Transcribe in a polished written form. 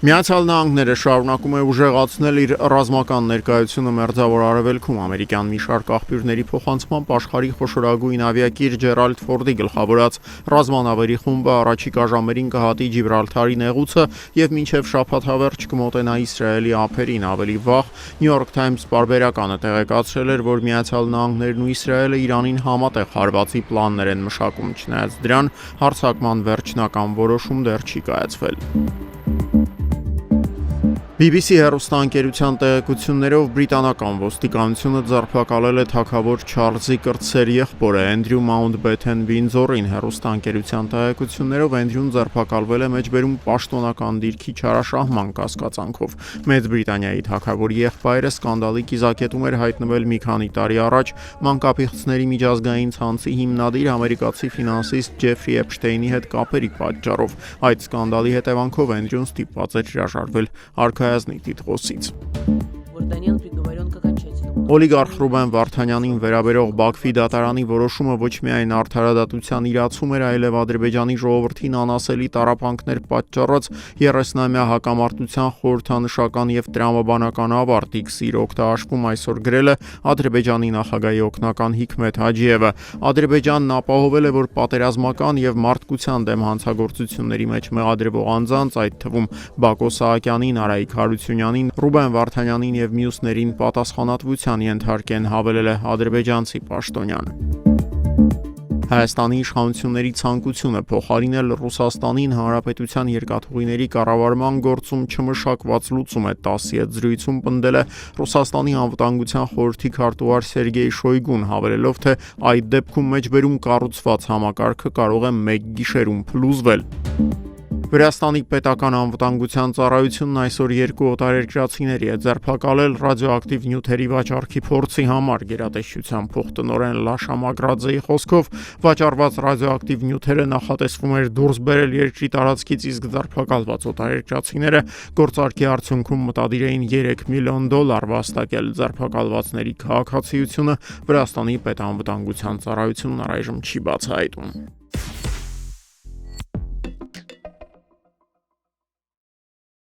Միացյալ Նահանգները շարունակում է ուժեղացնել իր ռազմական ներկայությունը Մերձավոր Արևելքում։ Ամերիկյան մի շարք աղբյուրների փոխանցմամբ աշխարհի խոշորագույն ավիակիր Ջերալդ Ֆորդի գլխավորած ռազմանավերի խումբը առաջիկա ժամերին կհատի Ջիբրալթարի նեղուցը եւ մինչեւ շաբաթ հավերջ կմոտենա Իսրայելի ափերին։ Ավելի վաղ New York Times պարբերականը տեղեկացրել էր, որ Միացյալ Նահանգներն ու Իսրայելը Իրանին համատեղ հարվածի պլաններ են մշակում, չնայած դրան հարձակման վերջնական որոշում դեռ չի կայացվել։ BBC հեռուստաընկերության տեղեկություններով բրիտանական ոստիկանությունը ձերբակալել է թագավոր Չարլզի կրտսեր եղբորը Էնդրյու Մաունտբեթեն Վինձորին։ Հեռուստաընկերության տեղեկություններով Էնդրյուն ձերբակալվել է մեջբերում պաշտոնական դիրքի չարաշահման կասկածանքով։ Մեծ Բրիտանիայի թագավորի եղբայրը սկանդալի կիզակետում էր հայտնվել մի քանի տարի առաջ մանկապիղծների միջազգային ցանցի հիմնադիր ամերիկացի ֆինանսիստ Ջեֆրի Էփշտեյնի հետ կապերի պատճառով։ Այդ սկանդալի հետևանքով Էնդրյուն ստիպված էր հրաժարվել արքայազնի տիտղոսից։ Օլիգարխ Ռուբեն Վարդանյանին վերաբերող Բաքվի դատարանի որոշումը ոչ միայն արդարադատության իրացում էր, այլև Ադրբեջանի ժողովրդին անասելի տառապանքներ պատճառած 30-ամյա հակամարտության խորհրդանշական եւ տրամաբանական ավարտ։ X-իր օգտահաշվում այսօր գրել է Ադրբեջանի նախագահի օգնական Հիքմեթ Հաջիևը։ Ադրբեջանն ապահովել է, որ պատերազմական եւ մարդկության դեմ հանցագործությունների մեջ մեղադրվող անձանց, այդ թվում Բակո Սահակյանին, Արայիկ Հարությունյանին, Ռուբեն Վարդանյանին եւ մյուսներին պատասխանատվության ենթարկեն, հավելել է ադրբեջանցի պաշտոնյան։ Հայաստանի իշխանությունների ցանկությունը փոխարինել Ռուսաստանին հանրապետության երկաթուղիների կառավարման գործում չմշակված լուծում է 10-ի հետ զրույցում պնդել է Ռուսաստանի անվտանգության խորհրդի քարտուղար Սերգեյ Շոյգուն, հավելելով, թե այդ դեպքում մեջբերում կառուցված համակարգը կարող է մեկ գիշերում փլուզվել։ Վրաստանի պետական անվտանգության ծառայությունն այսօր երկու օտարերկրացիների է ձերբակալել ռադիոակտիվ նյութերի վաճառքի փորձի համար։ Գերատեսչության փոխտնօրեն Լաշա Մագրաձեի խոսքով վաճառված ռադիոակտիվ նյութերը նախատեսվում էր դուրս բերել երկրի տարածքից, իսկ ձերբակալված օտարերկրացիները գործարքի արդյունքում մտադիր էին $3 միլիոն վաստակել։ Ձերբակալվածների քաղաքացիությունը Վրաստանի պետանվտանգության ծառայությունն առայժմ չի բացահայտում։